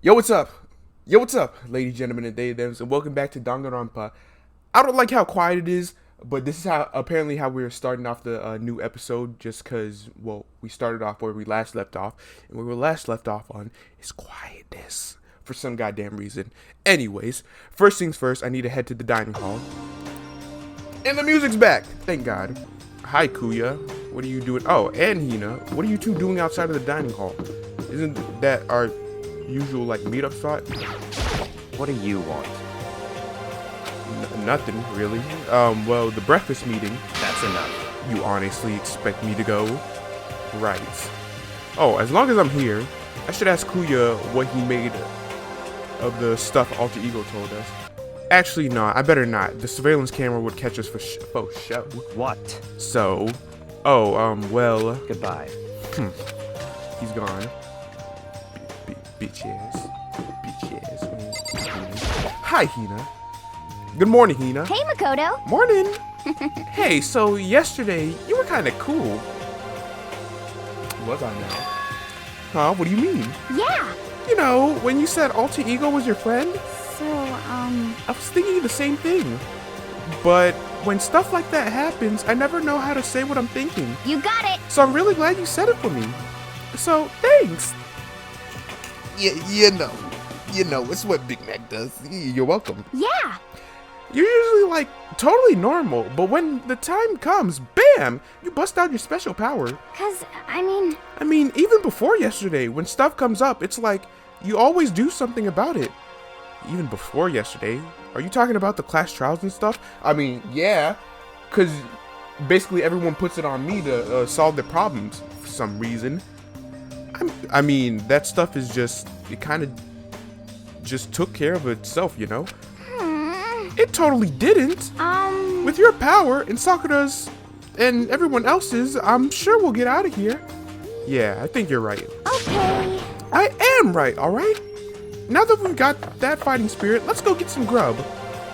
Yo, what's up? Yo, what's up, ladies, gentlemen, and they, thems, and welcome back to Danganronpa. I don't like how quiet it is, but this is how we're starting off the new episode, just because, well, we started off where we last left off, and where we last left off on is quietness, for some goddamn reason. Anyways, first things first, I need to head to the dining hall. And the music's back, thank God. Hi, Kuya. What are you doing? Oh, and Hina. What are you two doing outside of the dining hall? Isn't that our usual like meetup spot? What do you want? Nothing really. Well, the breakfast meeting. That's enough. You honestly expect me to go? Right. Oh, as long as I'm here, I should ask Kuya what he made of the stuff Alter Ego told us. Actually, no, I better not. The surveillance camera would catch us for show. What? So, well. Goodbye. He's gone. Bitch ass. Hi, Hina. Good morning, Hina. Hey, Makoto. Morning. Hey, so yesterday you were kind of cool. Was I now? Huh? What do you mean? Yeah. You know, when you said Alter Ego was your friend, So, I was thinking the same thing. But when stuff like that happens, I never know how to say what I'm thinking. you got it. So I'm really glad you said it for me. So, thanks. You know, it's what Big Mac does. You're welcome. Yeah. You're usually like totally normal, but when the time comes, bam, you bust out your special power. I mean, Even before yesterday, when stuff comes up, it's like you always do something about it. Even before yesterday, are you talking about the class trials and stuff? I mean, yeah, because basically everyone puts it on me to solve their problems for some reason. I mean, that stuff is just, it kind of just took care of itself, you know? It totally didn't. With your power and Sakura's and everyone else's, I'm sure we'll get out of here. Yeah, I think you're right. okay. I am right, alright? Now that we've got that fighting spirit, let's go get some grub.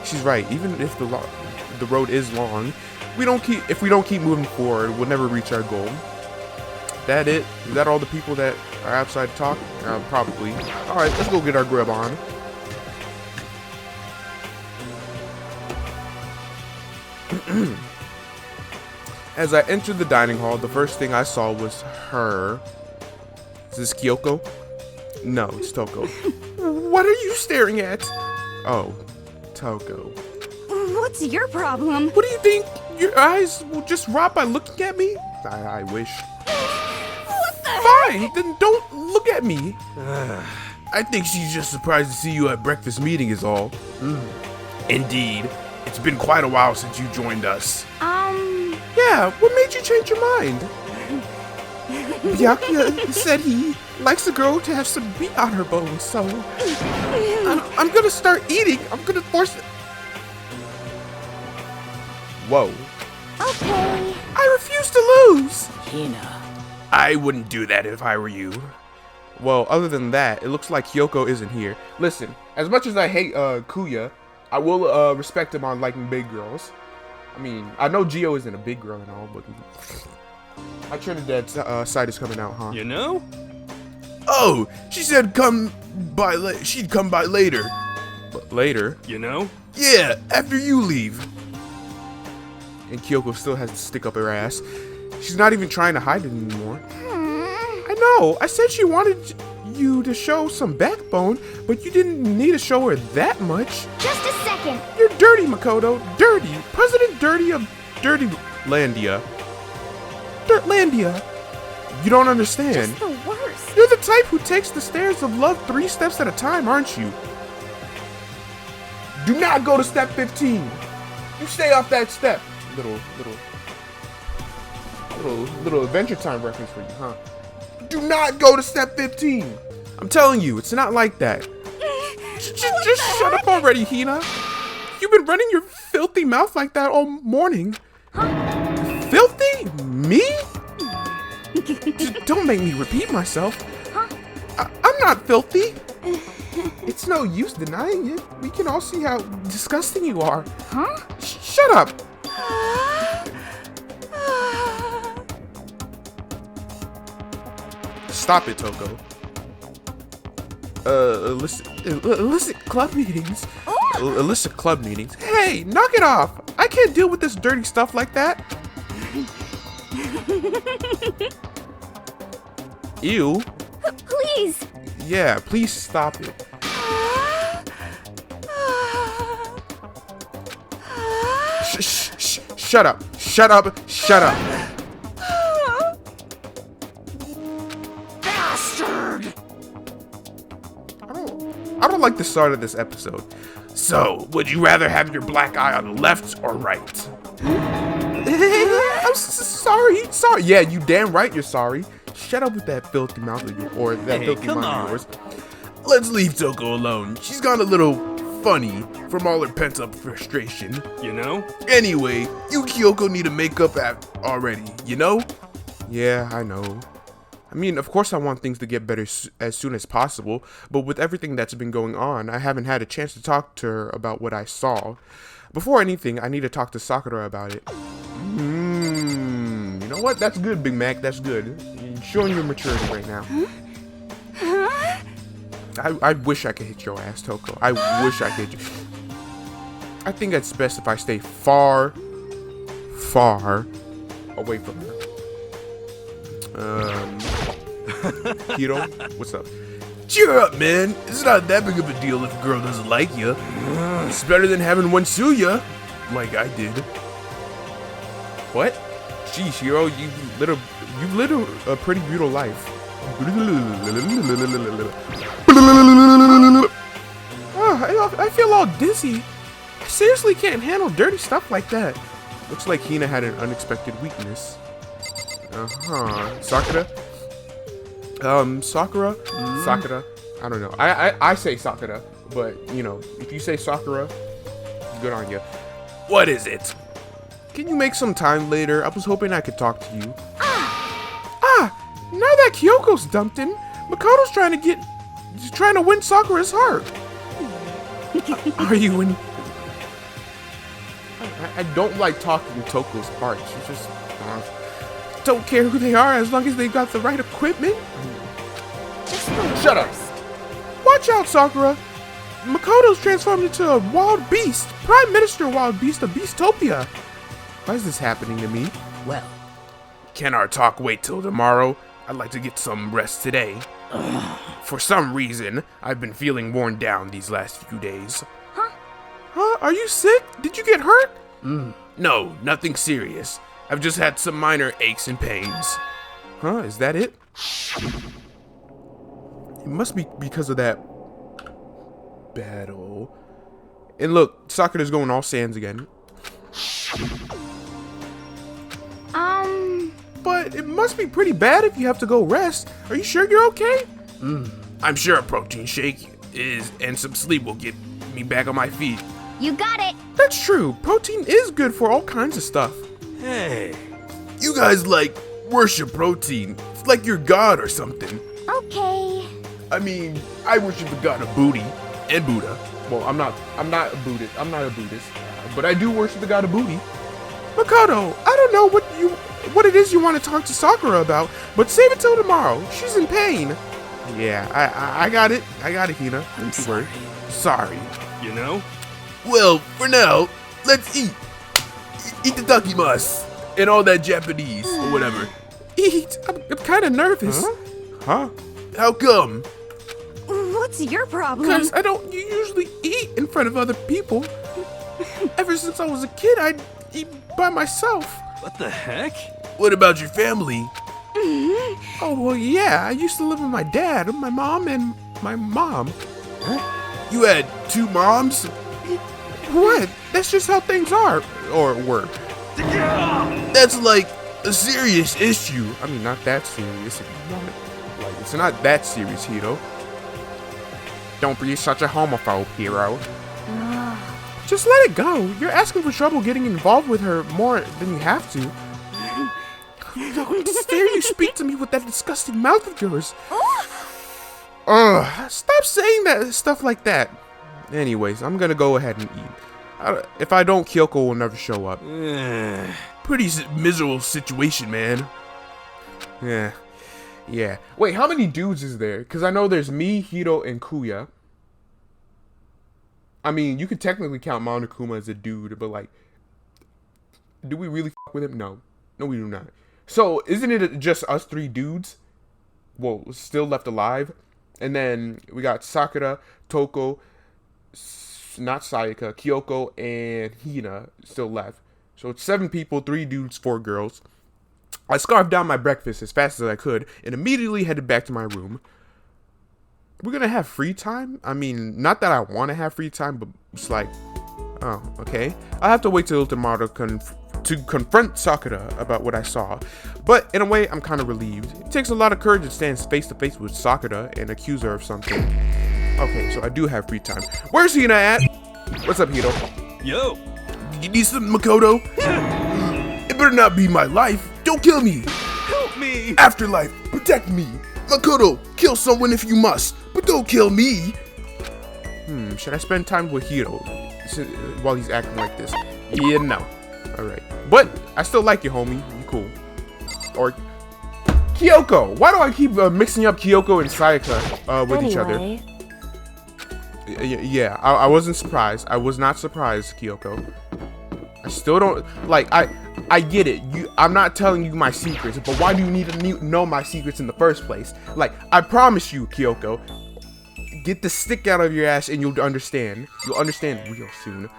She's right, even if the road is long, if we don't keep moving forward, we'll never reach our goal. That it? Is that all the people that are outside talking? Probably. Alright, let's go get our grub on. As I entered the dining hall, the first thing I saw was her. Is this Kyoko? No, it's Toko. What are you staring at? Oh, Toko. What's your problem? What do you think? Your eyes will just rot by looking at me? I wish. What the Fine, then don't look at me. I think she's just surprised to see you at breakfast meeting is all. Indeed. It's been quite a while since you joined us. Yeah, what made you change your mind? Byakuya said he likes a girl to have some meat on her bones, so I'm gonna start eating. I'm gonna force it. Whoa. Okay. I refuse to lose. Hina. I wouldn't do that if I were you. Well, other than that, it looks like Kyoko isn't here. Listen, as much as I hate Kuya, I will respect him on liking big girls. I mean, I know Gio isn't a big girl and all, but my Trinidad side is coming out, huh? You know? Oh, she said she'd come by later. But later? You know? Yeah, after you leave. And Kyoko still has to stick up her ass. She's not even trying to hide it anymore. I know, I said she wanted you to show some backbone, but you didn't need to show her that much. Just a second. You're dirty, Makoto. Dirty. President Dirty of Dirtylandia. Dirtlandia. You don't understand. Just the worst. You're the type who takes the stairs of love 3 steps at a time, aren't you? Do not go to step 15. You stay off that step. Little Adventure Time reference for you, huh? Do not go to step 15. I'm telling you, it's not like that. Just shut up already, Hina. You've been running your filthy mouth like that all morning. Filthy? Me? Don't make me repeat myself. I'm not filthy. It's no use denying it. We can all see how disgusting you are. Huh? Shut up. Stop it, Toko. illicit club meetings. Illicit club meetings. Hey, knock it off! I can't deal with this dirty stuff like that. Ew. Please. Yeah, please stop it. Shut up. Shut up. Shut up. Bastard! I don't like the start of this episode. So, would you rather have your black eye on the left or right? I'm sorry. Sorry. Yeah, you damn right you're sorry. Shut up with that filthy mouth of yours, or that filthy mouth of yours. Let's leave Toko alone. She's gone a little funny from all her pent-up frustration. You know? Anyway, you Kyoko need a makeup app already, you know? Yeah, I know. I mean, of course I want things to get better as soon as possible, but with everything that's been going on, I haven't had a chance to talk to her about what I saw. Before anything, I need to talk to Sakura about it. You know what? That's good, Big Mac. That's good. You're showing your maturity right now. I wish I could hit your ass, Toko. I wish I could. I think it's best if I stay far, far away from her. Hiro, what's up? Cheer up, man. It's not that big of a deal if a girl doesn't like you. It's better than having one sue ya, like I did. What? Jeez, Hiro, you've lived a pretty brutal life. Oh, I feel all dizzy. I seriously can't handle dirty stuff like that. Looks like Hina had an unexpected weakness. Sakura? Sakura? Sakura? I don't know. I say Sakura, but, you know, if you say Sakura, good on you. What is it? Can you make some time later? I was hoping I could talk to you. Now that Kyoko's dumped in, Makoto's trying to win Sakura's heart. Are you in? I don't like talking Toko's part. She just don't care who they are as long as they've got the right equipment. Shut up. Watch out, Sakura. Makoto's transformed into a wild beast. Prime Minister Wild Beast of Beastopia. Why is this happening to me? Well, Can our talk wait till tomorrow? I'd like to get some rest today. For some reason, I've been feeling worn down these last few days. Huh? Are you sick? Did you get hurt? No, nothing serious. I've just had some minor aches and pains. Huh? Is that it? It must be because of that battle. And look, Sakura's going all Sans again. But it must be pretty bad if you have to go rest. Are you sure you're okay? I'm sure a protein shake and some sleep will get me back on my feet. You got it. That's true. Protein is good for all kinds of stuff. Hey. You guys worship protein. It's like you're God or something. Okay. I mean, I worship the god of booty and Buddha. Well, I'm not a Buddhist. But I do worship the god of booty. Makoto, I don't know what it is you want to talk to Sakura about, but save it till tomorrow. She's in pain. Yeah, I got it. I got it, Hina. I'm sorry. Sorry. You know? Well, for now, let's eat. Eat the dakimasu and all that Japanese or whatever. Eat. I'm kind of nervous. Huh? How come? What's your problem? Because I don't usually eat in front of other people. Ever since I was a kid, I'd eat by myself. What the heck? What about your family? Oh, well, yeah. I used to live with my dad, my mom, and my mom. Huh? You had two moms? What? That's just how things are. Or were. That's like a serious issue. I mean, not that serious. It's not that serious, Hiro. Don't be such a homophobe, Hiro. Just let it go. You're asking for trouble getting involved with her more than you have to. How dare you speak to me with that disgusting mouth of yours? Stop saying that stuff like that. Anyways, I'm gonna go ahead and eat. If I don't, Kyoko will never show up. Pretty miserable situation, man. Yeah. Yeah. Wait, how many dudes is there? Because I know there's me, Hiro, and Kuya. I mean, you could technically count Monokuma as a dude, but like, do we really fuck with him? No. No, we do not. So, isn't it just us 3 dudes? Well, still left alive. And then we got Sakura, Toko, not Sayaka, Kyoko, and Hina still left. So it's 7 people, 3 dudes, 4 girls. I scarfed down my breakfast as fast as I could and immediately headed back to my room. We're gonna have free time? I mean, not that I want to have free time, but it's like, oh, okay. I'll have to wait till tomorrow to confront Sakura about what I saw. But in a way, I'm kind of relieved. It takes a lot of courage to stand face to face with Sakura and accuse her of something. Okay, so I do have free time. Where's Hina at? What's up, Hiro? Yo. You need some Makoto? It better not be my life. Don't kill me. Help me. Afterlife, protect me. Makoto, kill someone if you must, but don't kill me. Should I spend time with Hiro while he's acting like this? Yeah, no. Alright. But I still like you, homie. You cool. Or Kyoko. Why do I keep mixing up Kyoko and Sayaka with each other? Yeah, I wasn't surprised. I was not surprised, Kyoko. I still don't like. I get it. I'm not telling you my secrets, but why do you need to know my secrets in the first place? Like, I promise you, Kyoko. Get the stick out of your ass, and you'll understand. You'll understand real soon.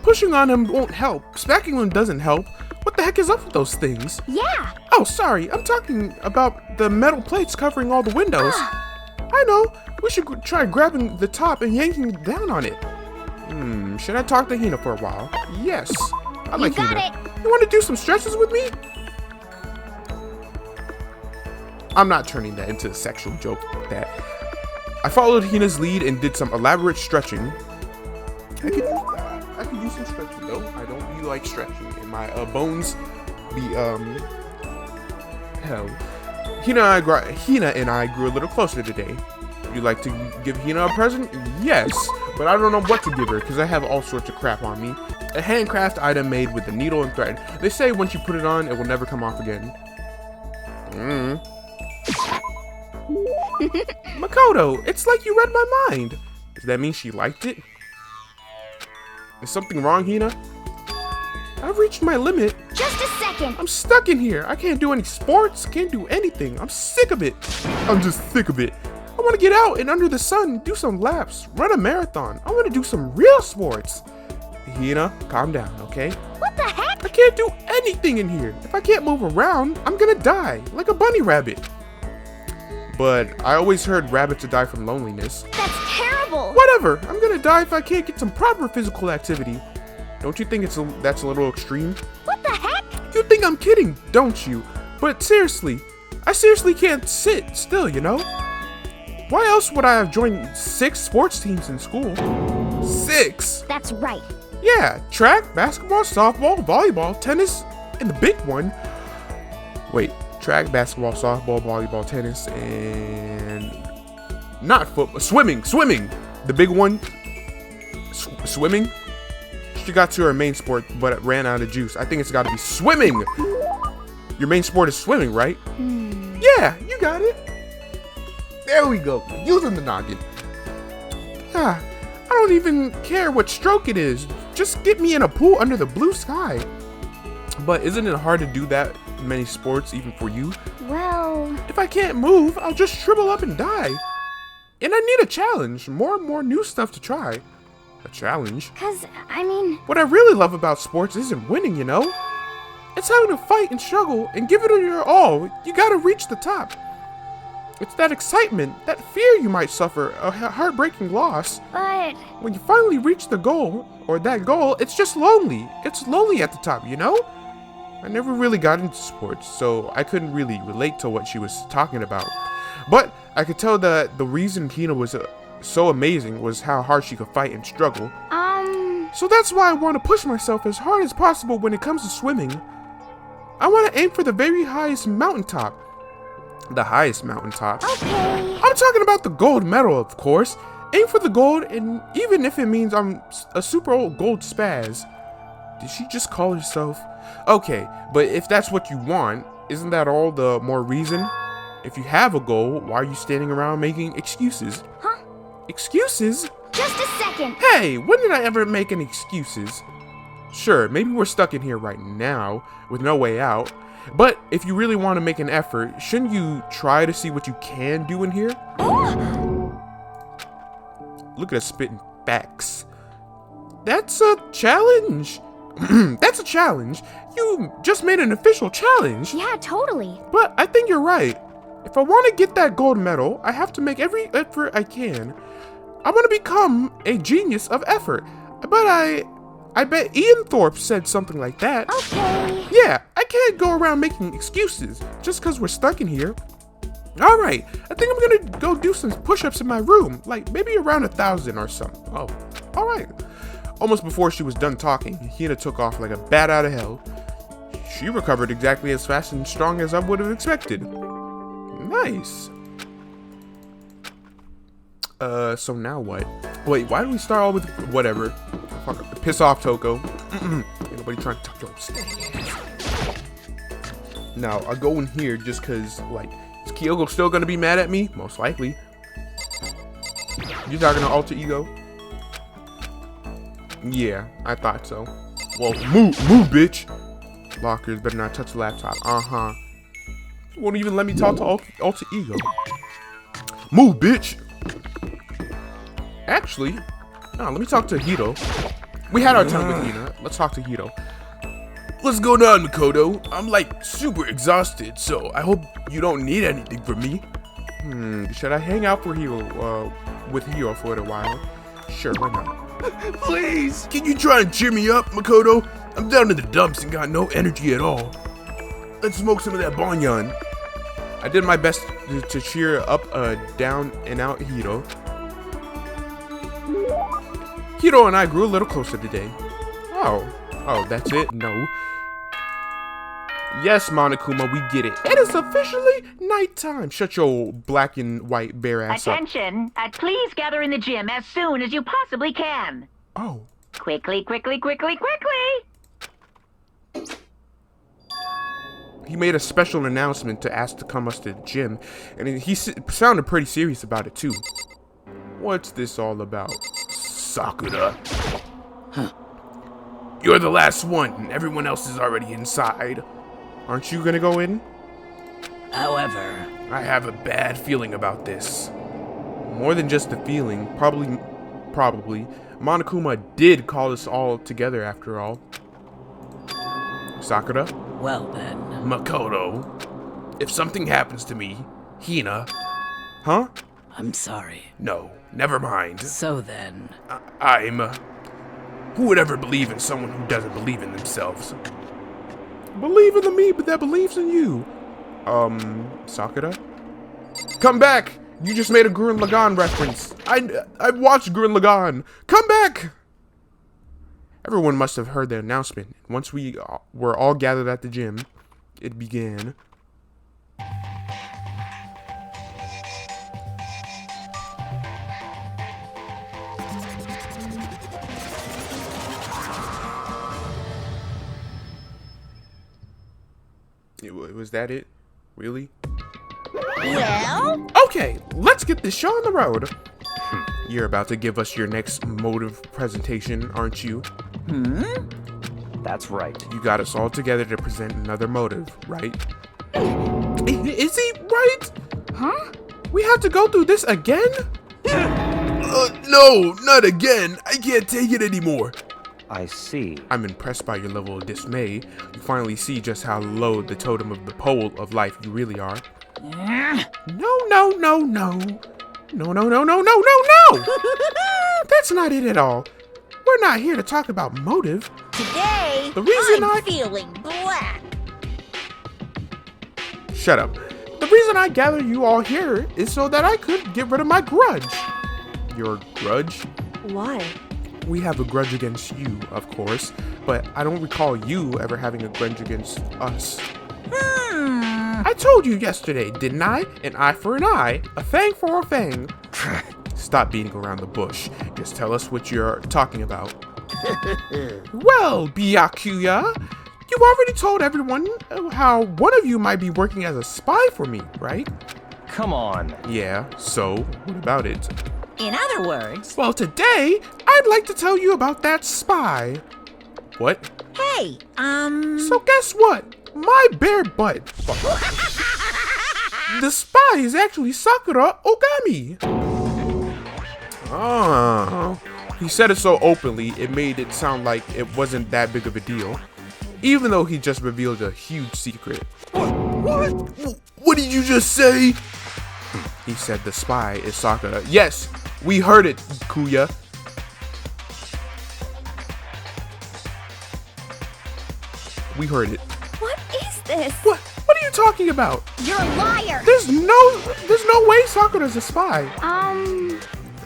Pushing on him won't help. Smacking him doesn't help. What the heck is up with those things? Yeah. Oh, sorry. I'm talking about the metal plates covering all the windows. I know. We should try grabbing the top and yanking down on it. Should I talk to Hina for a while? Yes. I like got Hina. it. You want to do some stretches with me? I'm not turning that into a sexual joke like that. I followed Hina's lead and did some elaborate stretching. I could use some stretching though. I don't really like stretching, and my bones be hell. Hina and I grew a little closer today. Would you like to give Hina a present? Yes, but I don't know what to give her because I have all sorts of crap on me. A handcraft item made with a needle and thread. They say once you put it on, it will never come off again. Makoto, it's like you read my mind. Does that mean she liked it? Is something wrong, Hina? I've reached my limit. Just a second. I'm stuck in here. I can't do any sports, can't do anything. I'm sick of it. I'm just sick of it. I want to get out and under the sun, do some laps, run a marathon. I want to do some real sports. Hina, calm down, okay? What the heck? I can't do anything in here. If I can't move around, I'm gonna die, like a bunny rabbit. But I always heard rabbits die from loneliness. That's terrible. Whatever, I'm gonna die if I can't get some proper physical activity. Don't you think that's a little extreme? What the heck? You think I'm kidding, don't you? But seriously, I seriously can't sit still, you know? Why else would I have joined 6 sports teams in school? 6? That's right. Yeah, track, basketball, softball, volleyball, tennis, and the big one. Wait, track, basketball, softball, volleyball, tennis, and not football. Swimming. The big one. Swimming. She got to her main sport, but it ran out of juice. I think it's got to be swimming. Your main sport is swimming, right? Yeah, you got it. There we go. Using the noggin. I don't even care what stroke it is. Just get me in a pool under the blue sky. But isn't it hard to do that in many sports, even for you? Well, If I can't move, I'll just shrivel up and die. And I need a challenge. More and more new stuff to try. A challenge? I mean, What I really love about sports isn't winning, you know? It's having to fight and struggle and give it your all. You gotta reach the top. It's that excitement, that fear you might suffer, a heartbreaking loss. but When you finally reach the goal, or that goal, it's just lonely. It's lonely at the top, you know? I never really got into sports, so I couldn't really relate to what she was talking about. But I could tell that the reason Hina was so amazing was how hard she could fight and struggle. So that's why I want to push myself as hard as possible when it comes to swimming. I want to aim for the very highest mountaintop. The highest mountaintop. okay. I'm talking about the gold medal, of course. Aim for the gold, and even if it means I'm a super old gold spaz. Did she just call herself? Okay, but if that's what you want, isn't that all the more reason? If you have a goal, why are you standing around making excuses? Huh? Excuses? Just a second. Hey, when did I ever make any excuses? Sure, maybe we're stuck in here right now, with no way out. But if you really want to make an effort, shouldn't you try to see what you can do in here? Look at us spitting facts. That's a challenge. That's a challenge. You just made an official challenge. Yeah, totally. But I think you're right. If I want to get that gold medal, I have to make every effort I can. I want to become a genius of effort. But I bet Ian Thorpe said something like that. Okay. Yeah, I can't go around making excuses just because we're stuck in here. Alright, I think I'm gonna go do some push-ups in my room, like maybe around 1,000 or something. Oh, alright. Almost before she was done talking, Hina took off like a bat out of hell. She recovered exactly as fast and strong as I would have expected. Nice. So now what? Wait, why do we start all with whatever? Fuck, piss off, Toko. Ain't nobody trying to talk your stay. Now, I go in here just cause, like, is Kyoko still gonna be mad at me? Most likely. You talking to Alter Ego? Yeah, I thought so. Well, move, bitch. Lockers better not touch the laptop. Uh-huh. Won't even let me talk to Alter Ego. Move, bitch. Actually, no, let me talk to Hito. We had our time with Hina. Let's talk to Hito. What's going on, Makoto? I'm like super exhausted, so I hope you don't need anything from me. Should I hang out with Hiro for a while? Sure, why not? Please, can you try and cheer me up, Makoto? I'm down in the dumps and got no energy at all. Let's smoke some of that banyan. I did my best to cheer up down and out Hiro. Hiro and I grew a little closer today. Oh, that's it? No. Yes, Monokuma, we get it. It is officially nighttime. Shut your black and white bear ass up. Attention! Please gather in the gym as soon as you possibly can. Oh. Quickly, quickly, quickly, quickly! He made a special announcement to ask to come us to the gym, and he sounded pretty serious about it too. What's this all about? Sakura. Huh. You're the last one, and everyone else is already inside. Aren't you gonna go in? However, I have a bad feeling about this. More than just a feeling, probably, Monokuma did call us all together after all. Sakura? well then. Makoto, if something happens to me, Hina... Huh? I'm sorry. No, never mind. So then. Who would ever believe in someone who doesn't believe in themselves? Believe in the me, but that believes in you. Sakura? Come back! You just made a Gurren Lagann reference. I watched Gurren Lagann. Come back! Everyone must have heard the announcement. Once we were all gathered at the gym, it began. Was that it? Really? Well? Okay, let's get this show on the road. You're about to give us your next motive presentation, aren't you? That's right. You got us all together to present another motive, right? Is he right? Huh? We have to go through this again? No, not again. I can't take it anymore. I see. I'm impressed by your level of dismay. You finally see just how low the totem of the pole of life you really are. No. That's not it at all. We're not here to talk about motive. Today, The reason I'm feeling black. Shut up. The reason I gathered you all here is so that I could get rid of my grudge. Your grudge? Why? We have a grudge against you, of course, but I don't recall you ever having a grudge against us. I told you yesterday, didn't I? An eye for an eye, a fang for a fang. Stop beating around the bush. Just tell us what you're talking about. Well, Byakuya, You've already told everyone how one of you might be working as a spy for me, right? Come on. Yeah, so what about it? In other words, Well, today, I'd like to tell you about that spy. What? hey, So guess what? My bare butt. The spy is actually Sakura Ogami. Oh. He said it so openly, it made it sound like it wasn't that big of a deal. Even though he just revealed a huge secret. What? What did you just say? He said the spy is Sakura. Yes, we heard it, Kuya. We heard it. what is this? What are you talking about? You're a liar! There's no way Sakura's a spy.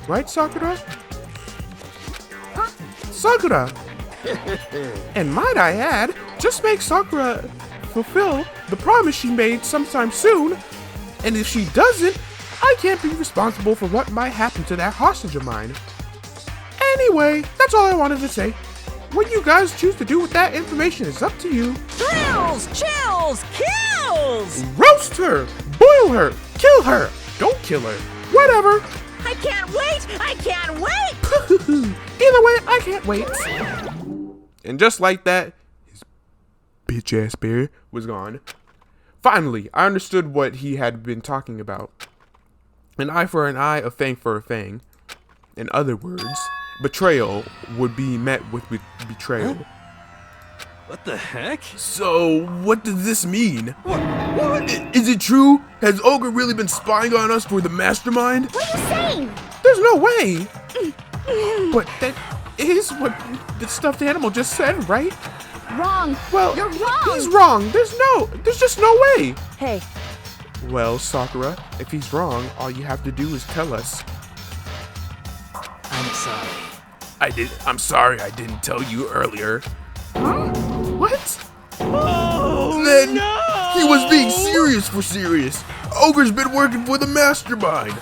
Right, Sakura? Huh? Sakura! And might I add, just make Sakura fulfill the promise she made sometime soon. And if she doesn't, I can't be responsible for what might happen to that hostage of mine. Anyway, that's all I wanted to say. What you guys choose to do with that information is up to you. Thrills, chills, kills! Roast her! Boil her! Kill her! Don't kill her! Whatever! I can't wait! I can't wait! Either way, I can't wait. And just like that, his bitch ass bear was gone. Finally, I understood what he had been talking about. An eye for an eye, a fang for a fang. In other words, betrayal would be met with betrayal. What the heck? So, what does this mean? What? Is it true? Has Ogre really been spying on us for the mastermind? What are you saying? There's no way. But that is what the stuffed animal just said, right? Wrong. Well, You're wrong. he's wrong. There's just no way. Hey, Well, Sakura, if he's wrong, all you have to do is tell us. I'm sorry. I'm sorry I didn't tell you earlier. huh? What? Oh, then he was being serious for serious. Ogre's been working for the mastermind.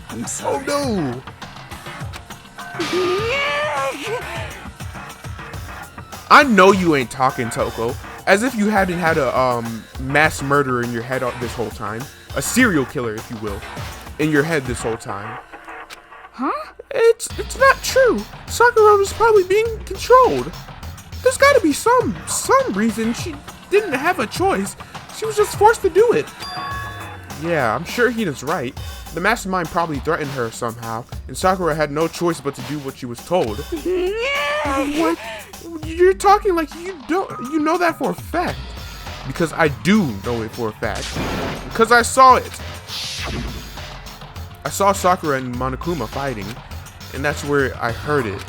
I'm sorry. Oh no. I know you ain't talking, Toko. As if you hadn't had a mass murderer in your head this whole time. A serial killer, if you will, in your head this whole time. Huh? It's not true. Sakura was probably being controlled. There's got to be some reason she didn't have a choice. She was just forced to do it. Yeah, I'm sure Hina's right. The mastermind probably threatened her somehow, and Sakura had no choice but to do what she was told. What? You're talking like you know that for a fact. Because I do know it for a fact. Because I saw it. I saw Sakura and Monokuma fighting, and that's where I heard it.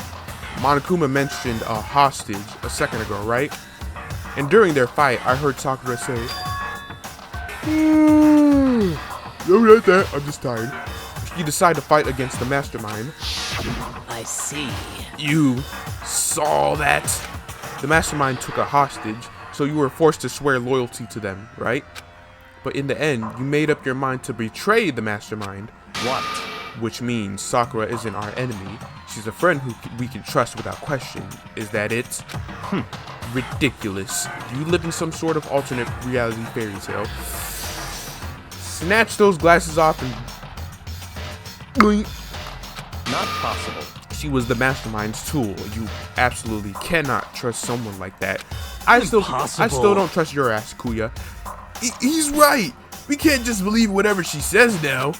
Monokuma mentioned a hostage a second ago, right? And during their fight, I heard Sakura say, "Don't like that. I'm just tired." She decided to fight against the mastermind. I see. You saw that? The mastermind took a hostage, so you were forced to swear loyalty to them, right? But in the end, you made up your mind to betray the mastermind. What? Which means Sakura isn't our enemy. She's a friend who we can trust without question. Is that it? Ridiculous. Do you live in some sort of alternate reality fairy tale? Snatch those glasses off and... Not possible. She was the mastermind's tool. You absolutely cannot trust someone like that. I still don't trust your ass, Kuya. He's right. We can't just believe whatever she says now.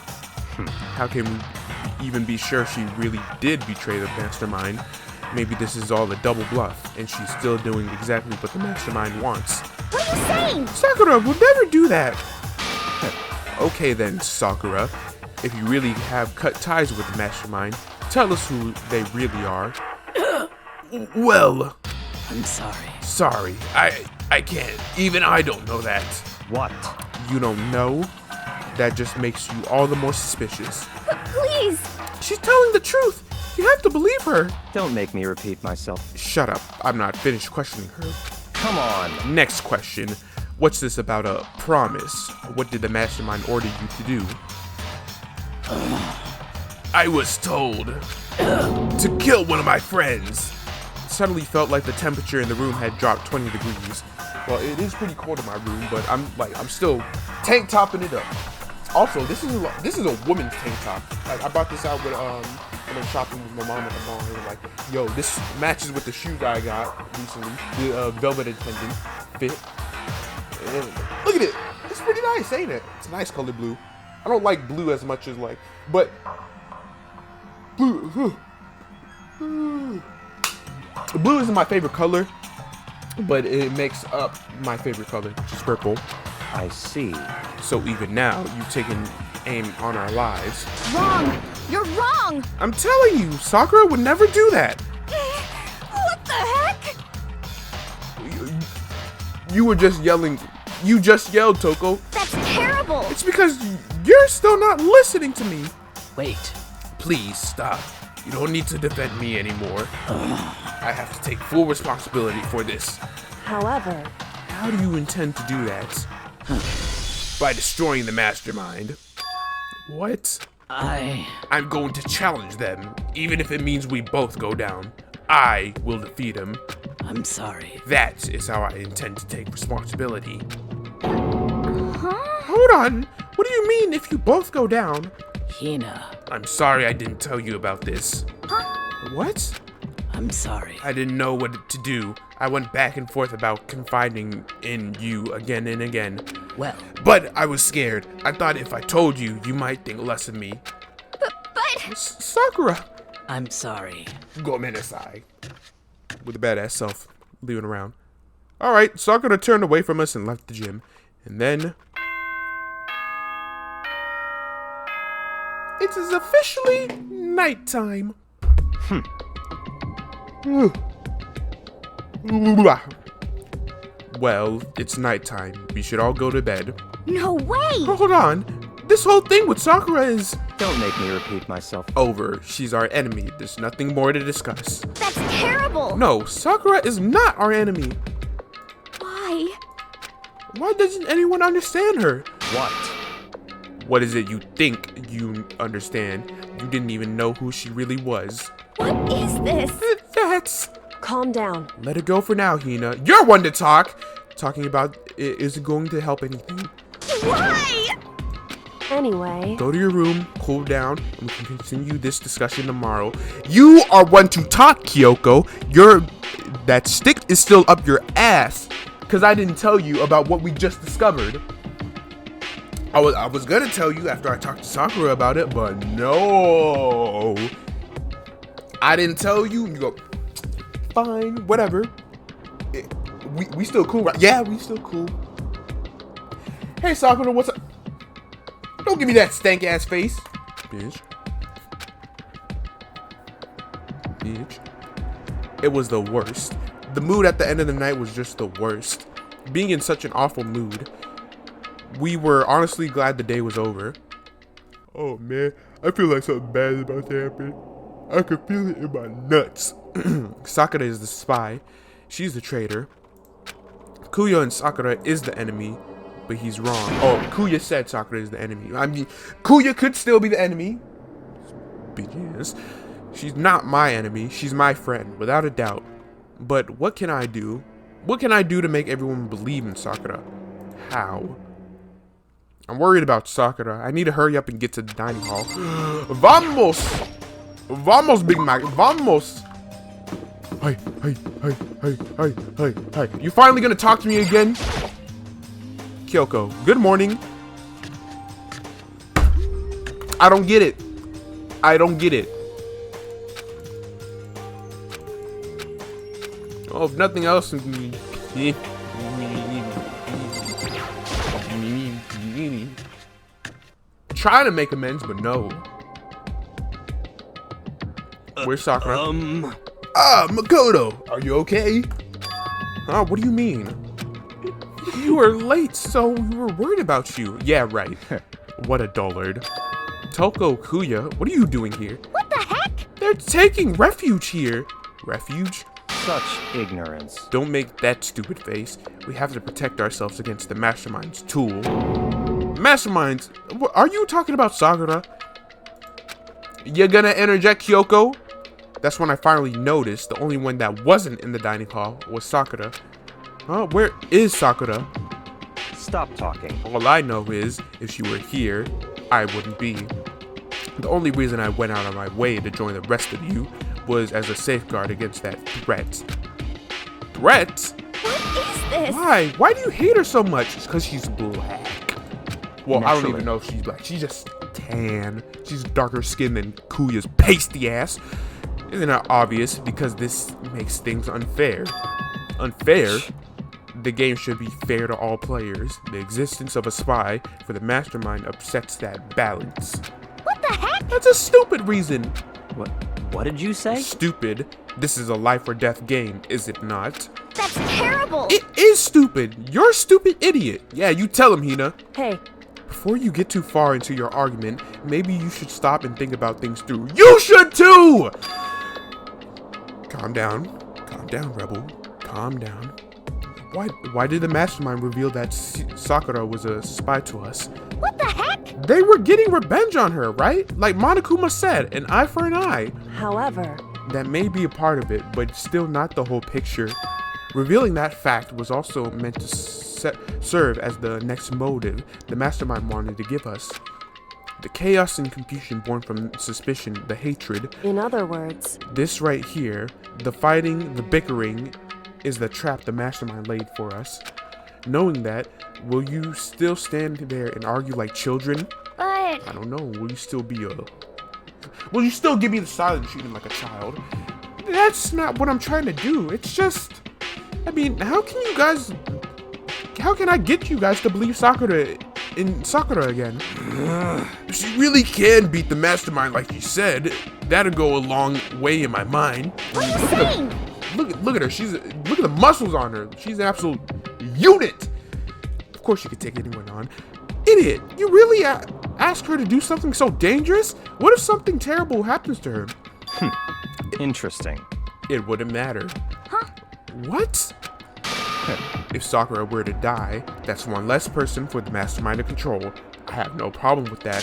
How can we even be sure she really did betray the mastermind? Maybe this is all a double bluff, and she's still doing exactly what the mastermind wants. What are you saying? Sakura would never do that. Okay then, Sakura. If you really have cut ties with the mastermind, tell us who they really are. Well, I'm sorry. sorry. I can't. Even I don't know that. What? You don't know? That just makes you all the more suspicious. Please! She's telling the truth. You have to believe her. Don't make me repeat myself. Shut up. I'm not finished questioning her. Come on. Next question. What's this about a promise? What did the mastermind order you to do? I was told to kill one of my friends. It suddenly felt like the temperature in the room had dropped 20 degrees. Well, it is pretty cold in my room, but I'm still tank topping it up. Also, this is a woman's tank top. Like, I brought this out with when I'm shopping with my mom at the mall. And I'm like, yo, this matches with the shoes I got recently, the velvet attendant fit. And look at it. It's pretty nice, ain't it? It's a nice color blue. I don't like blue as much as but blue. Blue isn't my favorite color, but it makes up my favorite color, which is purple. I see. So even now, you've taken aim on our lives. Wrong! You're wrong! I'm telling you, Sakura would never do that. What the heck? You were just yelling. You just yelled, Toko. That's terrible! It's because you're still not listening to me. Wait. Please stop. You don't need to defend me anymore. I have to take full responsibility for this. However, How do you intend to do that? By destroying the mastermind. What? I'm going to challenge them, even if it means we both go down. I will defeat him. I'm sorry. That is how I intend to take responsibility. Huh? Hold on. What do you mean if you both go down? Hina, I'm sorry I didn't tell you about this. What? I'm sorry. I didn't know what to do. I went back and forth about confiding in you again and again. Well, But I was scared. I thought if I told you, you might think less of me. But... Sakura! I'm sorry. Gomenasai. With a badass self, leaving around. Alright, Sakura turned away from us and left the gym. And then... it is officially nighttime. Well, it's nighttime. We should all go to bed. No way! Hold on. This whole thing with Sakura is Don't make me repeat myself. over. She's our enemy. There's nothing more to discuss. That's terrible! No, Sakura is not our enemy. Why? Why doesn't anyone understand her? What? What is it you think you understand? You didn't even know who she really was. What is this? That's... calm down. let it go for now, Hina. You're one to talk. Talking about it isn't going to help anything. Why? Anyway, Go to your room, cool down, and we can continue this discussion tomorrow. You are one to talk, Kyoko. That stick is still up your ass. Because I didn't tell you about what we just discovered. I was gonna tell you after I talked to Sakura about it, but no. I didn't tell you. You go, fine, whatever. We still cool, right? Yeah, we still cool. Hey, Sakura, what's up? Don't give me that stank ass face, bitch. Bitch. It was the worst. The mood at the end of the night was just the worst. Being in such an awful mood. We were honestly glad the day was over. Oh man, I feel like something bad is about to happen. I can feel it in my nuts. Sakura is the spy. She's the traitor. Kuya and Sakura is the enemy, but he's wrong. Oh, Kuya said Sakura is the enemy. I mean, Kuya could still be the enemy. Because she's not my enemy. She's my friend, without a doubt. But what can I do? What can I do to make everyone believe in Sakura? How? I'm worried about Sakura. I need to hurry up and get to the dining hall. Vamos! Vamos, Big Mac. Vamos! Hey. You finally gonna talk to me again? Kyoko, good morning. I don't get it. I don't get it. Oh, if nothing else... trying to make amends, but no. Where's Sakura? Makoto, are you okay? Huh, what do you mean? You were late, so we were worried about you. Yeah, right. What a dullard. Toko, Kuya, what are you doing here? What the heck? They're taking refuge here. Refuge? Such ignorance. Don't make that stupid face. We have to protect ourselves against the Mastermind's tool. Masterminds? Are you talking about Sakura? You gonna interject, Kyoko? That's when I finally noticed the only one that wasn't in the dining hall was Sakura. Huh? Where is Sakura? Stop talking. All I know is, if she were here, I wouldn't be. The only reason I went out of my way to join the rest of you was as a safeguard against that threat. Threat? What is this? Why? Why do you hate her so much? It's because she's black. Well, I don't Naturally. even know if she's black. She's just tan. She's darker skinned than Kuya's pasty ass. Isn't that obvious? Because this makes things unfair. Unfair? The game should be fair to all players. The existence of a spy for the mastermind upsets that balance. What the heck? That's a stupid reason. What did you say? Stupid. This is a life or death game, is it not? That's terrible. It is stupid. You're a stupid idiot. Yeah, you tell him, Hina. Hey, Before you get too far into your argument, maybe you should stop and think about things through. You should too! Calm down. Calm down, Rebel. Calm down. Why did the mastermind reveal that Sakura was a spy to us? What the heck? They were getting revenge on her, right? Like Monokuma said, an eye for an eye. however, That may be a part of it, but still not the whole picture. Revealing that fact was also meant to serve as the next motive the mastermind wanted to give us. The chaos and confusion born from suspicion, the hatred, in other words, this right here, the fighting, the bickering, is the trap the mastermind laid for us. Knowing that, will you still stand there and argue like children? But I don't know. Will you still give me the silent treatment like a child? That's not what I'm trying to do. It's just, I mean, how can I get you guys to believe Sakura again? If she really can beat the mastermind like she said, that'll go a long way in my mind. what are you saying? Look at her. Look at the muscles on her. She's an absolute unit. Of course she could take anyone on. Idiot! You really ask her to do something so dangerous? What if something terrible happens to her? Interesting. It wouldn't matter. Huh? What? If Sakura were to die, that's one less person for the mastermind to control. I have no problem with that.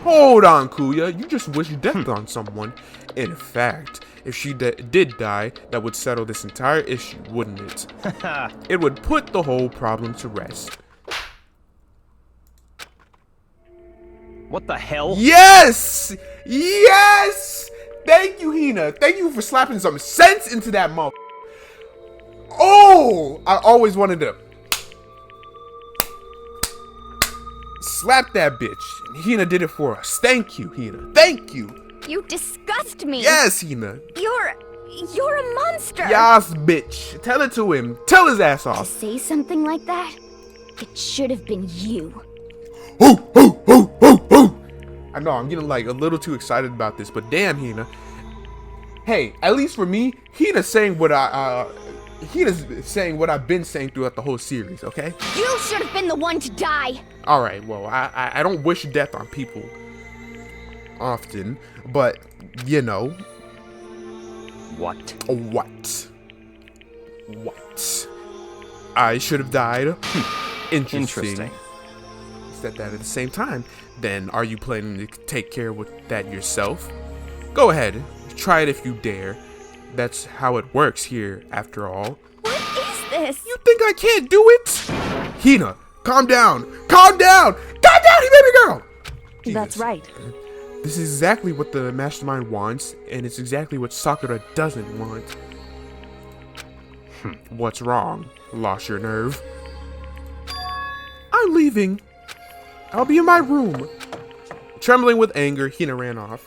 Hold on, Kuya. You just wish death on someone. In fact, if she did die, that would settle this entire issue, wouldn't it? It would put the whole problem to rest. What the hell? Yes! Yes! Thank you, Hina. Thank you for slapping some sense into that mother. Oh! I always wanted to slap that bitch. And Hina did it for us. Thank you, Hina. Thank you. You disgust me. Yes, Hina. You're a monster. Yas, bitch. Tell it to him. Tell his ass To off. say something like that, it should have been you. I know, I'm getting like a little too excited about this, but damn, Hina. Hey, at least for me, Hina's saying what Hina's saying what I've been saying throughout the whole series, okay? You should have been the one to die. Alright, well, I don't wish death on people often, but you know. What? What? I should have died. Interesting. Said that at the same time. Then are you planning to take care of that yourself? Go ahead, try it if you dare. That's how it works here, after all. What is this? You think I can't do it? Hina, calm down. Calm down, you baby girl. that's Jesus. right. This is exactly what the mastermind wants, and it's exactly what Sakura doesn't want. What's wrong? Lost your nerve? I'm leaving. I'll be in my room. Trembling with anger, Hina ran off.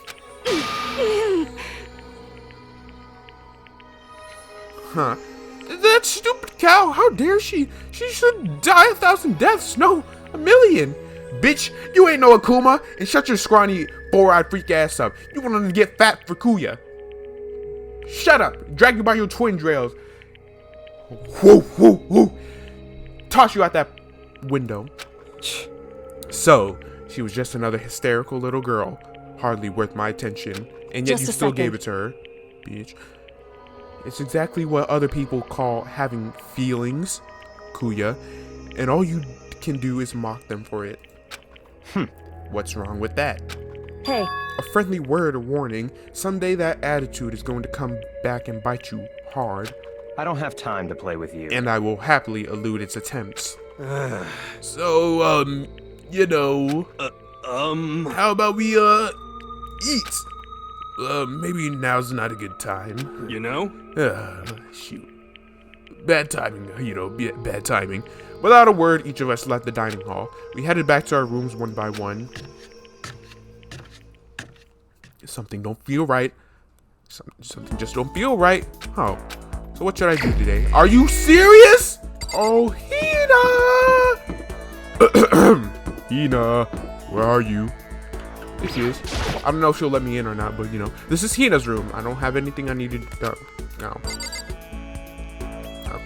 Huh. That stupid cow, how dare she? She should die 1,000 deaths, no, 1,000,000. Bitch, you ain't no Akuma, and shut your scrawny, four-eyed freak ass up. You wanted to get fat for Kuya. Shut up, drag you by your twin drails. Whoo, whoo, whoo. Toss you out that window. So, she was just another hysterical little girl, hardly worth my attention, and yet Just you a still second. gave it to her, bitch. It's exactly what other people call having feelings, Kuya, and all you can do is mock them for it. What's wrong with that? Hey, A friendly word of warning, someday that attitude is going to come back and bite you hard. I don't have time to play with you. and I will happily elude its attempts. So, you know, how about we, eat? Maybe now's not a good time. You know? Shoot. Bad timing, bad timing. Without a word, each of us left the dining hall. We headed back to our rooms one by one. Something don't feel right. Something just don't feel right. Oh, so what should I do today? Are you serious? Oh, Hina! Hina, where are you? There she is. I don't know if she'll let me in or not, but you know, this is Hina's room. I don't have anything I needed done. No.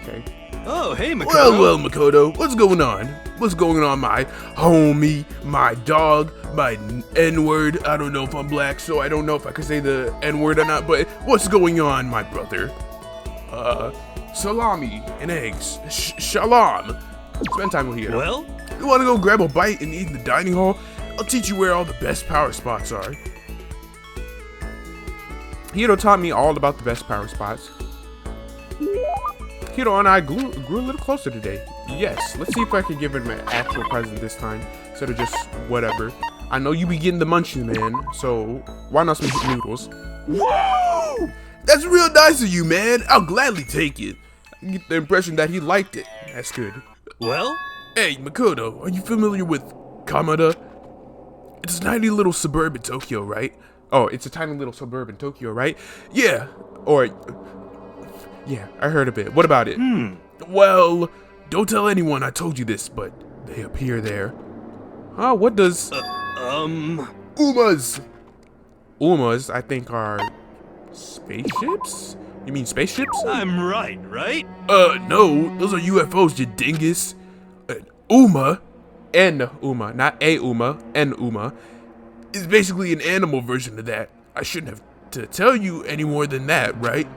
Okay. Oh, hey, Makoto. Well, Makoto, what's going on? What's going on, my homie, my dog, my N-word? I don't know if I'm black, so I don't know if I can say the N-word or not, but what's going on, my brother? Salami and eggs. Shalom. Spend time with you. Well? You want to go grab a bite and eat in the dining hall? I'll teach you where all the best power spots are. Hiro taught me all about the best power spots. Hiro and I grew a little closer today. Yes, let's see if I can give him an actual present this time, instead of just whatever. I know you be getting the munchies, man, so why not some noodles? Whoa! That's real nice of you, man. I'll gladly take it. I get the impression that he liked it. That's good. Well? Hey, Makoto, are you familiar with Kamada? It's a tiny little suburb in Tokyo, right? Oh, it's a tiny little suburb in Tokyo, right? Yeah. Or... yeah, I heard of it. What about it? Well, don't tell anyone I told you this, but they appear there. Huh? What does... Umas! Umas, I think, are... spaceships? You mean spaceships? I'm right? No. Those are UFOs, you dingus. Uma... N Uma, not a Uma, N Uma, is basically an animal version of that. I shouldn't have to tell you any more than that, right?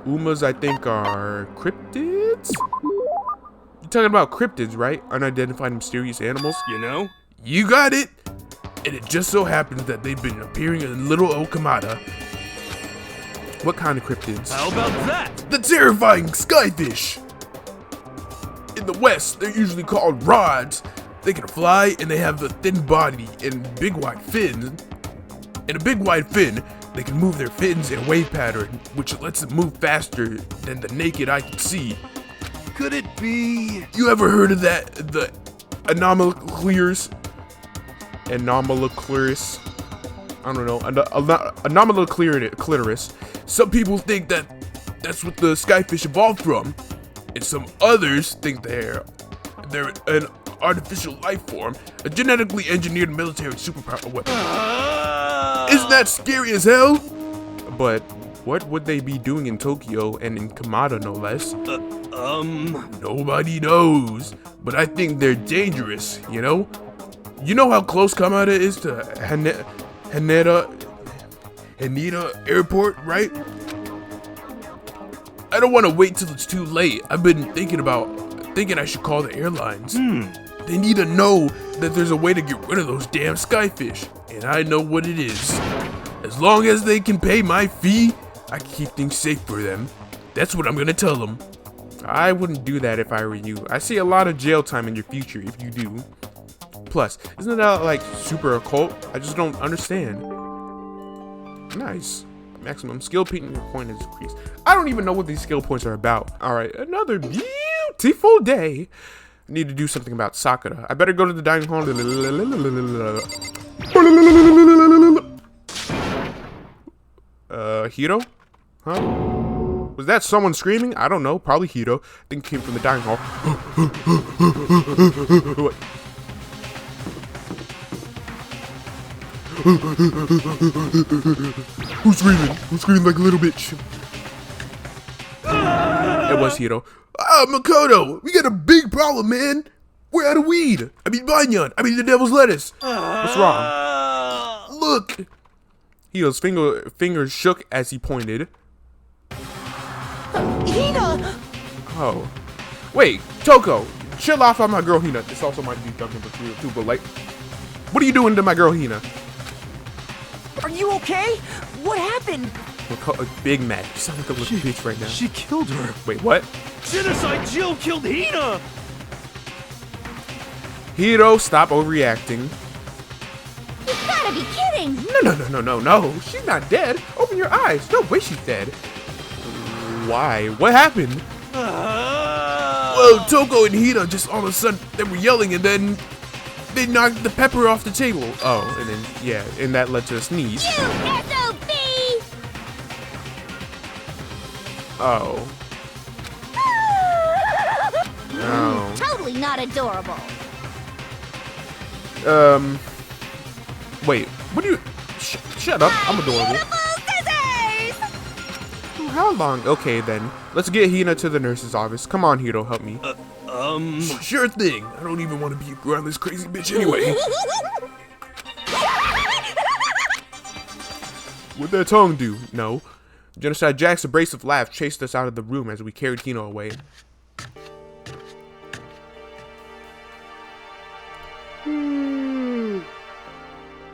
Umas, I think, are cryptids? You're talking about cryptids, right? Unidentified mysterious animals? You know? You got it! And it just so happens that they've been appearing in Little Okamata. What kind of cryptids? How about that? The terrifying skyfish! In the West, they're usually called rods. They can fly, and they have a thin body and big wide fins. In a big wide fin, they can move their fins in a wave pattern, which lets them move faster than the naked eye can see. Could it be? You ever heard of that? The anomaloclears? Anomalocleris? I don't know. Anomaloclear clitoris. Some people think that that's what the skyfish evolved from, and some others think they're an artificial life form, a genetically engineered military superpower weapon. Isn't that scary as hell? But what would they be doing in Tokyo and in Kamada, no less? Nobody knows, but I think they're dangerous, you know? You know how close Kamada is to Haneda Airport, right? I don't want to wait till it's too late. I've been thinking I should call the airlines. They need to know that there's a way to get rid of those damn skyfish, and I know what it is. As long as they can pay my fee, I can keep things safe for them. That's what I'm gonna tell them. I wouldn't do that if I were you. I see a lot of jail time in your future if you do. Plus, isn't that like super occult? I just don't understand. Nice. Maximum skill point is increased. I don't even know what these skill points are about. Alright, another beautiful day. I need to do something about Sakura. I better go to the dining hall. Hiro? Huh? Was that someone screaming? I don't know. Probably Hiro. I think it came from the dining hall. Who's screaming? Who's screaming like a little bitch? It was Hiro. Makoto, we got a big problem, man. We're out of weed. I mean, banyan. I mean, the devil's lettuce. What's wrong? Look. Hiro's fingers shook as he pointed. Hina! Oh. Wait, Toko, chill off on my girl Hina. This also might be Danganronpa Trigger too, but like, what are you doing to my girl Hina? Are you okay? What happened? Big Mac. You sound like a little bitch right now. She killed her. Wait, what? Genocide Jill killed Hina. Hiro, stop overreacting. You gotta be kidding! No. She's not dead. Open your eyes. No way she's dead. Why? What happened? Well, Toko and Hina just all of a sudden, they were yelling and then they knocked the pepper off the table. Oh, and then, yeah, and that led to a sneeze. You SOB! Oh. Oh. Totally not adorable. Wait, what do you... shut up, I'm adorable. Scissors! How long? Okay, then. Let's get Hina to the nurse's office. Come on, Hiro, help me. Sure thing. I don't even want to be around this crazy bitch anyway. What'd that tongue do? No. Genocide Jack's abrasive laugh chased us out of the room as we carried Hina away.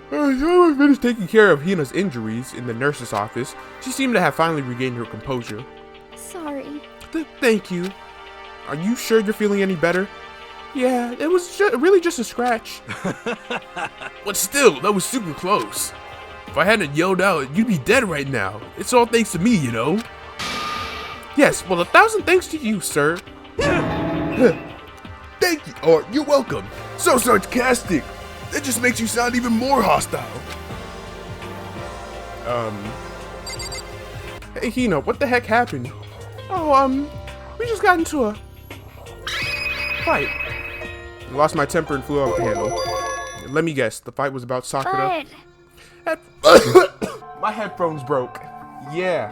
I finished taking care of Hina's injuries in the nurse's office. She seemed to have finally regained her composure. Sorry. Thank you. Are you sure you're feeling any better? Yeah, it was really just a scratch. But still, that was super close. If I hadn't yelled out, you'd be dead right now. It's all thanks to me, you know? Yes, well, 1,000 thanks to you, sir. Thank you, or you're welcome. So sarcastic. That just makes you sound even more hostile. Hey, Hina, what the heck happened? Oh, we just got into a fight. I lost my temper and flew off the handle. Let me guess, the fight was about Sakura? My headphones broke. Yeah,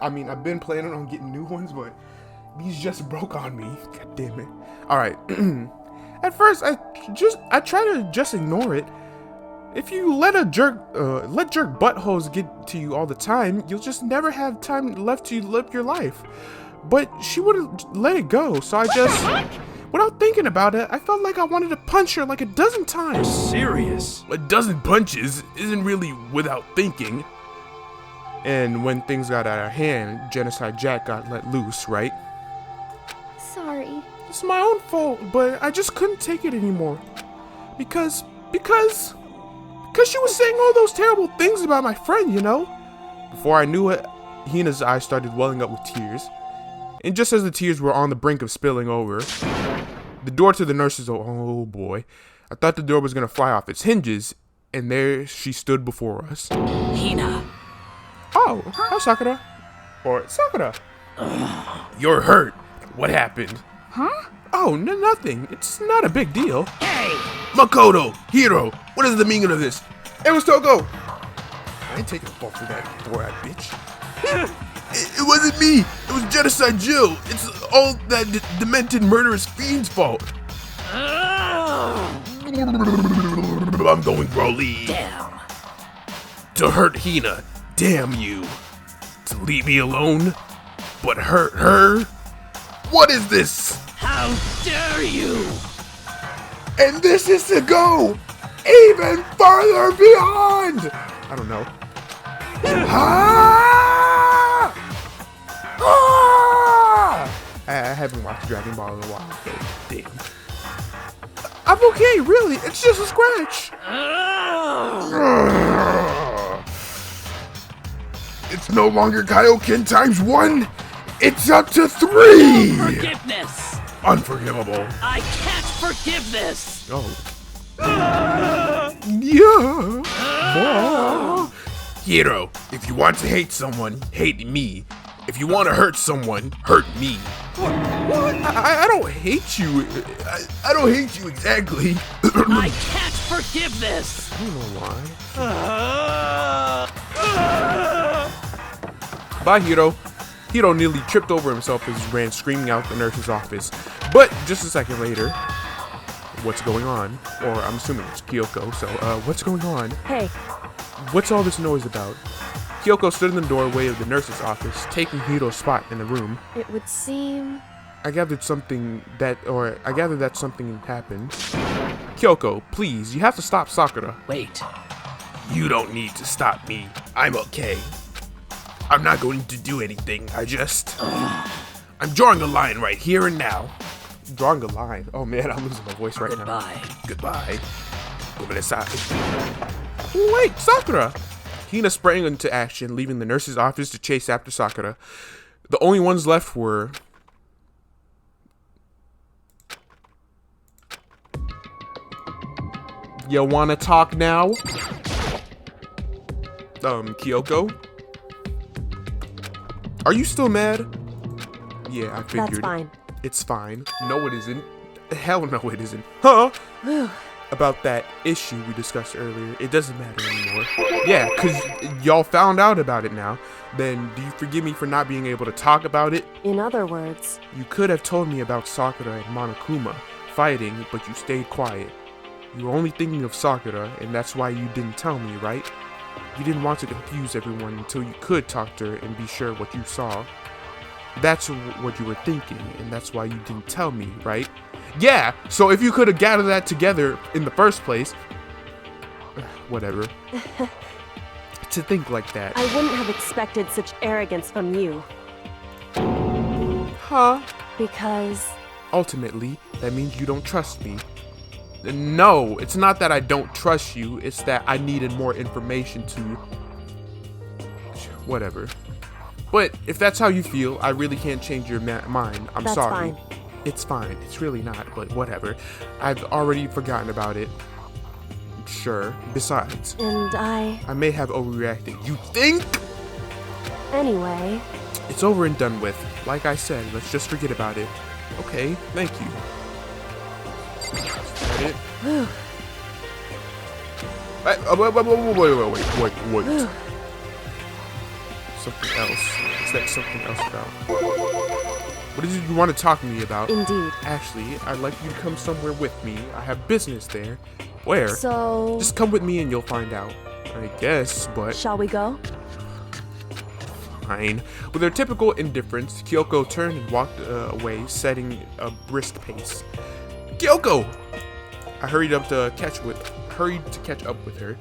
I mean, I've been planning on getting new ones, but these just broke on me. God damn it. Alright. At first, I try to just ignore it. If you let jerk buttholes get to you all the time, you'll just never have time left to live your life. But she wouldn't let it go, so I just, without thinking about it, I felt like I wanted to punch her like a dozen times. Serious? A dozen punches isn't really without thinking. And when things got out of hand, Genocide Jack got let loose, right? Sorry. It's my own fault, but I just couldn't take it anymore. Because she was saying all those terrible things about my friend, you know? Before I knew it, Hina's eyes started welling up with tears. And just as the tears were on the brink of spilling over, the door to the nurse's, oh boy. I thought the door was gonna fly off its hinges, and there she stood before us. Hina. Oh, hi Sakura. Or Sakura. You're hurt. What happened? Huh? Oh, nothing. It's not a big deal. Hey! Makoto, Hiro, what is the meaning of this? It was Toko. I ain't taking a fault for that poor-eyed bitch. It wasn't me. It was Genocide Jill. It's all that demented murderous fiend's fault. I'm going Broly. Damn. To hurt Hina. Damn you. To leave me alone, but hurt her? What is this? How dare you! And this is to go even further beyond. I don't know. Ah! Ah! I haven't watched Dragon Ball in a while, so damn. I'm okay, really. It's just a scratch. It's no longer Kaioken times 1. It's up to 3. Forgiveness! Unforgivable. I can't forgive this! Oh. Yeah. Hiro, if you want to hate someone, hate me. If you want to hurt someone, hurt me. What? I don't hate you. I don't hate you exactly. I can't forgive this! I don't know why. Bye, Hiro. Hiro nearly tripped over himself as he ran screaming out the nurse's office. But just a second later, what's going on? Or I'm assuming it's Kyoko, so what's going on? Hey, What's all this noise about? Kyoko stood in the doorway of the nurse's office, taking Hiro's spot in the room. it would seem... I gathered that something happened. Kyoko, please, you have to stop Sakura. Wait. You don't need to stop me. I'm okay. I'm not going to do anything. I'm drawing a line right here and now. Drawing a line. Oh man, I'm losing my voice right now. Goodbye. Goodbye. Wait, Sakura! Hina sprang into action, leaving the nurse's office to chase after Sakura. The only ones left were... You wanna talk now? Kyoko? Are you still mad? Yeah, I figured. That's fine. It's fine. No, it isn't. Hell no, it isn't. Huh? About that issue we discussed earlier. It doesn't matter anymore. Yeah, because y'all found out about it now. Then do you forgive me for not being able to talk about it? In other words, You could have told me about Sakura and Monokuma fighting, but you stayed quiet. You were only thinking of Sakura, and that's why you didn't tell me, right? You didn't want to confuse everyone until you could talk to her and be sure what you saw. That's what you were thinking, and that's why you didn't tell me, right? Yeah, so if you could have gathered that together in the first place... Whatever. To think like that. I wouldn't have expected such arrogance from you. Huh? Because Ultimately, that means you don't trust me. No, it's not that I don't trust you, it's that I needed more information to... Whatever. But if that's how you feel, I really can't change your mind. I'm That's sorry. fine. It's fine. It's really not, but whatever. I've already forgotten about it. Sure. Besides, and I may have overreacted. You think? Anyway, It's over and done with. Like I said, let's just forget about it. Okay, thank you. Is that it? Wait. Something else. Is that something else about? What is it you want to talk to me about? indeed. Actually, I'd like you to come somewhere with me. I have business there. Where? So, Just come with me and you'll find out. I guess, but shall we go? fine. With her typical indifference, Kyoko turned and walked away, setting a brisk pace. Kyoko! I hurried to catch up with her.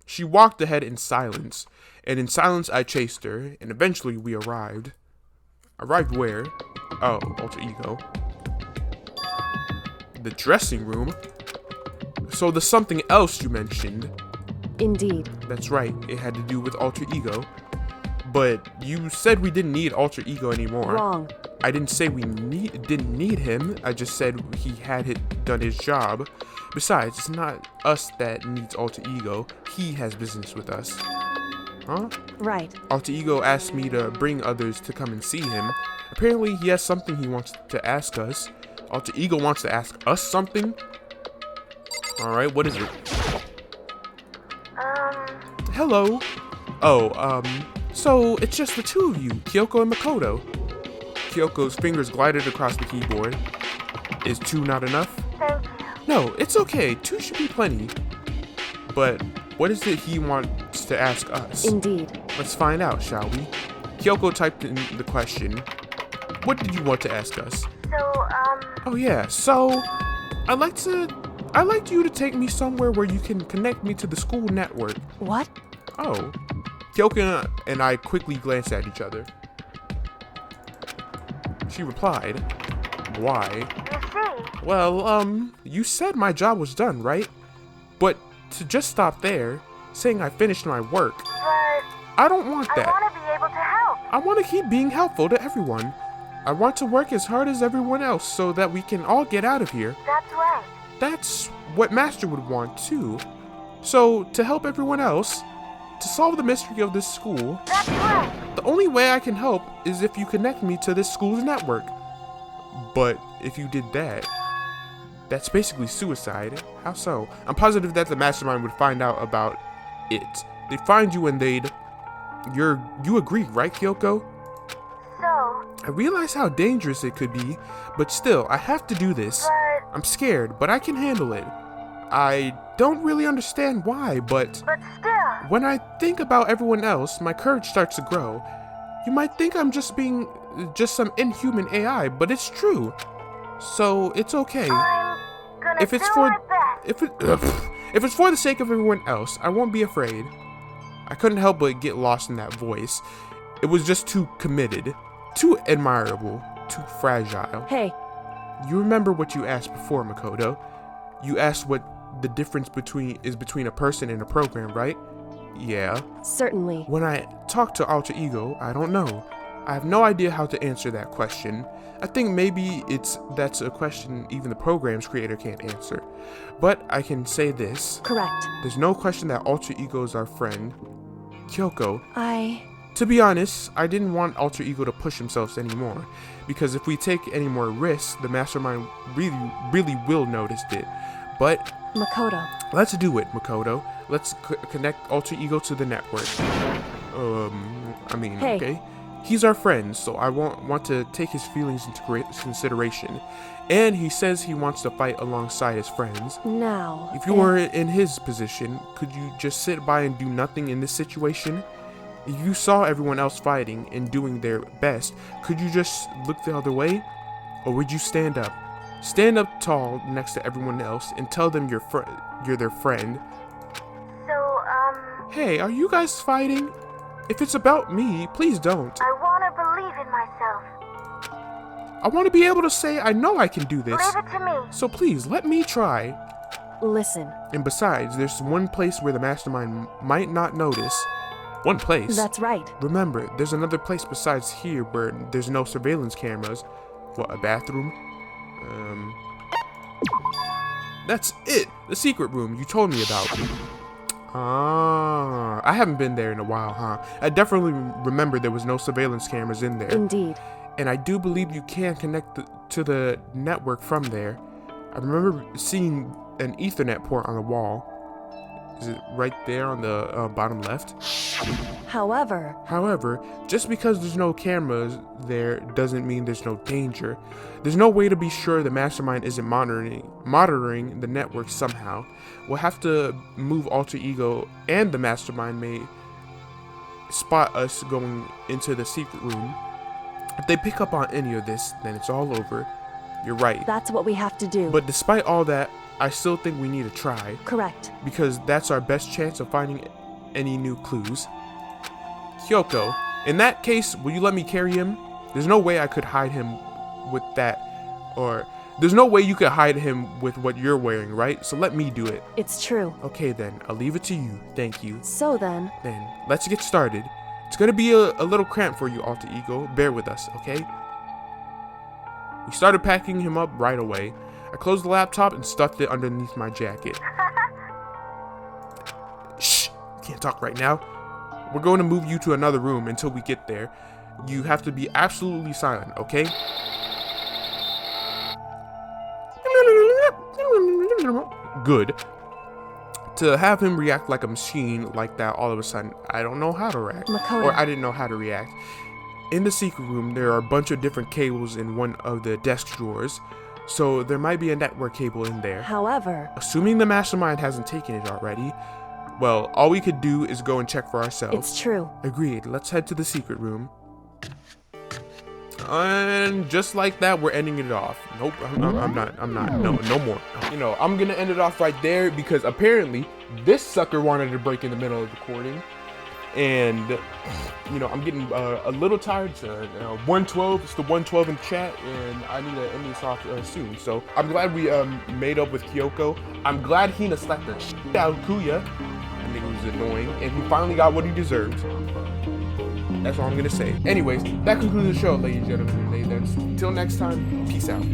She walked ahead in silence, and in silence I chased her, and eventually we arrived. Arrived where? Oh, Alter Ego. The dressing room? So the something else you mentioned. Indeed. That's right, it had to do with Alter Ego. But you said we didn't need Alter Ego anymore. Wrong. I didn't say we didn't need him. I just said he had done his job. Besides, it's not us that needs Alter Ego. He has business with us. Huh? Right. Alter Ego asked me to bring others to come and see him. Apparently, he has something he wants to ask us. Alter Ego wants to ask us something? Alright, what is it? Hello. Oh, so it's just the two of you, Kyoko and Makoto. Kyoko's fingers glided across the keyboard. Is two not enough? Thank you. No, it's okay. Two should be plenty. But what is it he wants to ask us? Indeed. Let's find out, shall we? Kyoko typed in the question. What did you want to ask us? Oh yeah, so I'd like you to take me somewhere where you can connect me to the school network. What? Oh. Kyoko and I quickly glanced at each other. She replied, why? Well, you said my job was done, right? But to just stop there, saying I finished my work. But I don't want that. I want to be able to help. I want to keep being helpful to everyone. I want to work as hard as everyone else so that we can all get out of here. That's right. That's what Master would want too. So, to help everyone else, to solve the mystery of this school, That's right. the only way I can help is if you connect me to this school's network. But if you did that, that's basically suicide. How so? I'm positive that the mastermind would find out about it. They'd find you and you agree, right, Kyoko? So, I realize how dangerous it could be, but still, I have to do this. but I'm scared, but I can handle it. I don't really understand why, but still. when I think about everyone else, my courage starts to grow. You might think I'm just some inhuman AI, but it's true. So, it's okay. I'm gonna If it's do for my best. if it's for the sake of everyone else, I won't be afraid. I couldn't help but get lost in that voice. It was just too committed, too admirable, too fragile. Hey, You remember what you asked before, Makoto? You asked what the difference between a person and a program, right? Yeah. certainly. When I talk to Alter Ego, I don't know. I have no idea how to answer that question. I think maybe that's a question even the program's creator can't answer. But I can say this. Correct. There's no question that Alter Ego is our friend. Kyoko, I... to be honest, I didn't want Alter Ego to push himself anymore, because if we take any more risks, the mastermind really will notice it. But Makoto. let's do it, Makoto. Let's connect Alter Ego to the network. Hey. Okay. He's our friend, so I want to take his feelings into consideration. And he says he wants to fight alongside his friends. Now... If you were in his position, could you just sit by and do nothing in this situation? If you saw everyone else fighting and doing their best, could you just look the other way? Or would you stand up? Stand up tall next to everyone else and tell them you're their friend. Hey, are you guys fighting? If it's about me, please don't. I want to believe in myself. I want to be able to say I know I can do this. Leave it to me. So please, let me try. Listen, And besides, there's one place where the mastermind might not notice. One place? that's right. Remember, there's another place besides here where there's no surveillance cameras. What, a bathroom? That's it! The secret room you told me about. Ah, I haven't been there in a while, huh? I definitely remember there was no surveillance cameras in there. Indeed. And I do believe you can connect to the network from there. I remember seeing an Ethernet port on the wall. Is it right there on the bottom left? However, Just because there's no cameras there doesn't mean there's no danger. There's no way to be sure the mastermind isn't monitoring the network somehow. We'll have to move Alter Ego, and the mastermind may spot us going into the secret room. If they pick up on any of this, then it's all over. You're right. that's what we have to do. But despite all that, I still think we need to try, Correct. because that's our best chance of finding any new clues. Kyoko, in that case, will you let me carry him? There's no way I could hide him with that, or there's no way you could hide him with what you're wearing, right? So let me do it. It's true. Okay then, I'll leave it to you. Thank you. So then, Then, let's get started. It's gonna be a little cramped for you, Alter Ego. Bear with us, okay? We started packing him up right away. I closed the laptop and stuffed it underneath my jacket. Shh! Can't talk right now. We're going to move you to another room until we get there. You have to be absolutely silent, okay? Good. To have him react like a machine like that all of a sudden, I don't know how to react. Makoto. Or I didn't know how to react. In the secret room, there are a bunch of different cables in one of the desk drawers. So there might be a network cable in there. however, Assuming the mastermind hasn't taken it already, well, all we could do is go and check for ourselves. it's true. Agreed. Let's head to the secret room. And just like that, we're ending it off. Nope, I'm not. No more. You know, I'm gonna end it off right there because apparently this sucker wanted to break in the middle of the recording. And, you know, I'm getting a little tired. 112, it's the 112 in chat, and I need to end this off soon. So I'm glad we made up with Kyoko. I'm glad Hina slapped the shit out of Kuya. I think it was annoying, and he finally got what he deserved. That's all I'm gonna say. Anyways, that concludes the show, ladies and gentlemen. Until next time, peace out.